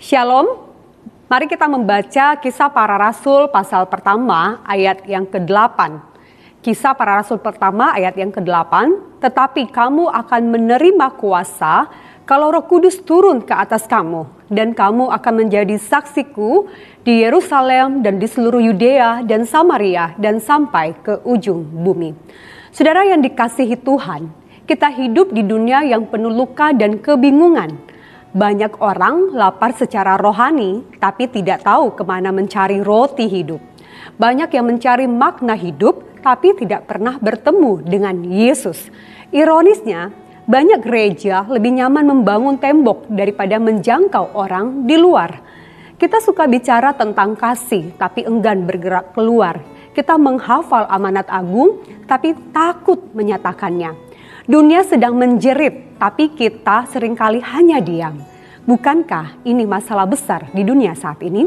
Shalom, mari kita membaca Kisah Para Rasul pasal pertama ayat yang ke-8. Kisah Para Rasul pertama ayat yang ke-8, tetapi kamu akan menerima kuasa kalau Roh Kudus turun ke atas kamu, dan kamu akan menjadi saksiku di Yerusalem dan di seluruh Yudea dan Samaria dan sampai ke ujung bumi. Saudara yang dikasihi Tuhan, kita hidup di dunia yang penuh luka dan kebingungan. Banyak orang lapar secara rohani, tapi tidak tahu kemana mencari roti hidup. Banyak yang mencari makna hidup, tapi tidak pernah bertemu dengan Yesus. Ironisnya, banyak gereja lebih nyaman membangun tembok daripada menjangkau orang di luar. Kita suka bicara tentang kasih, tapi enggan bergerak keluar. Kita menghafal amanat agung, tapi takut menyatakannya. Dunia sedang menjerit, tapi kita seringkali hanya diam. Bukankah ini masalah besar di dunia saat ini?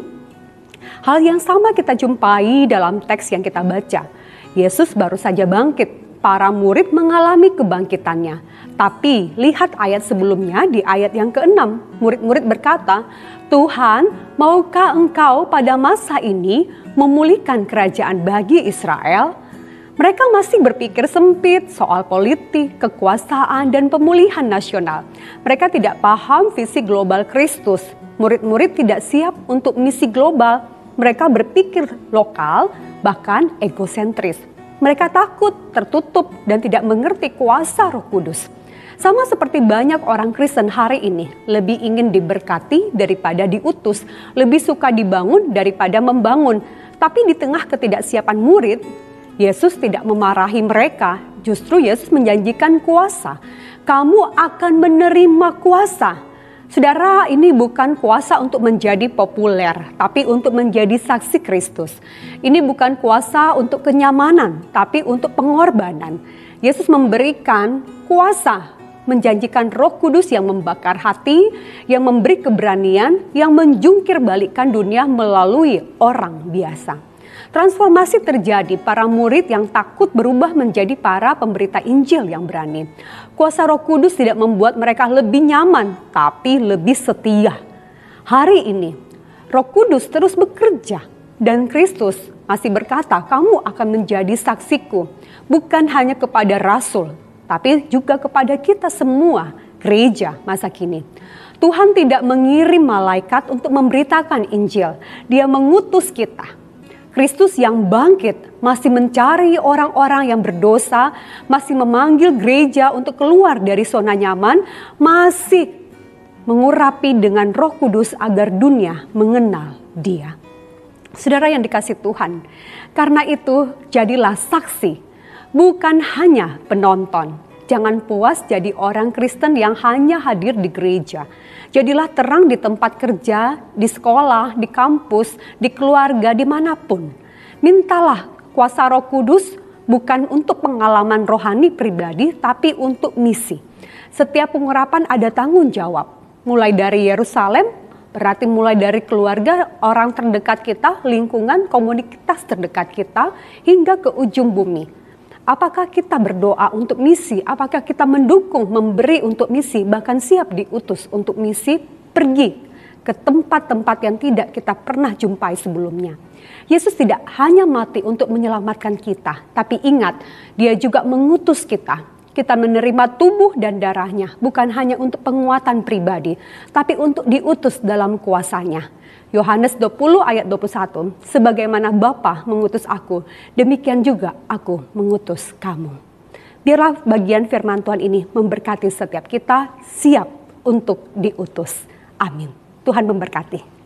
Hal yang sama kita jumpai dalam teks yang kita baca. Yesus baru saja bangkit, para murid mengalami kebangkitannya. Tapi lihat ayat sebelumnya di ayat yang ke-6, murid-murid berkata, Tuhan, maukah engkau pada masa ini memulihkan kerajaan bagi Israel? Mereka masih berpikir sempit soal politik, kekuasaan, dan pemulihan nasional. Mereka tidak paham visi global Kristus. Murid-murid tidak siap untuk misi global. Mereka berpikir lokal, bahkan egosentris. Mereka takut, tertutup, dan tidak mengerti kuasa Roh Kudus. Sama seperti banyak orang Kristen hari ini, lebih ingin diberkati daripada diutus, lebih suka dibangun daripada membangun. Tapi di tengah ketidaksiapan murid, Yesus tidak memarahi mereka, justru Yesus menjanjikan kuasa. Kamu akan menerima kuasa. Saudara, ini bukan kuasa untuk menjadi populer, tapi untuk menjadi saksi Kristus. Ini bukan kuasa untuk kenyamanan, tapi untuk pengorbanan. Yesus memberikan kuasa, menjanjikan Roh Kudus yang membakar hati, yang memberi keberanian, yang menjungkir balikkan dunia melalui orang biasa. Transformasi terjadi, para murid yang takut berubah menjadi para pemberita Injil yang berani. Kuasa Roh Kudus tidak membuat mereka lebih nyaman, tapi lebih setia. Hari ini, Roh Kudus terus bekerja dan Kristus masih berkata, kamu akan menjadi saksiku, bukan hanya kepada rasul, tapi juga kepada kita semua, gereja masa kini. Tuhan tidak mengirim malaikat untuk memberitakan Injil, Dia mengutus kita. Kristus yang bangkit masih mencari orang-orang yang berdosa, masih memanggil gereja untuk keluar dari zona nyaman, masih mengurapi dengan Roh Kudus agar dunia mengenal Dia. Saudara yang dikasihi Tuhan, karena itu jadilah saksi, bukan hanya penonton. Jangan puas jadi orang Kristen yang hanya hadir di gereja. Jadilah terang di tempat kerja, di sekolah, di kampus, di keluarga, dimanapun. Mintalah kuasa Roh Kudus bukan untuk pengalaman rohani pribadi, tapi untuk misi. Setiap pengurapan ada tanggung jawab. Mulai dari Yerusalem, berarti mulai dari keluarga, orang terdekat kita, lingkungan, komunitas terdekat kita, hingga ke ujung bumi. Apakah kita berdoa untuk misi? Apakah kita mendukung, memberi untuk misi, bahkan siap diutus untuk misi, pergi ke tempat-tempat yang tidak kita pernah jumpai sebelumnya? Yesus tidak hanya mati untuk menyelamatkan kita, tapi ingat, Dia juga mengutus kita. Kita menerima tubuh dan darahnya, bukan hanya untuk penguatan pribadi, tapi untuk diutus dalam kuasanya. Yohanes 20 ayat 21, sebagaimana Bapa mengutus aku, demikian juga aku mengutus kamu. Biarlah bagian firman Tuhan ini memberkati setiap kita siap untuk diutus. Amin. Tuhan memberkati.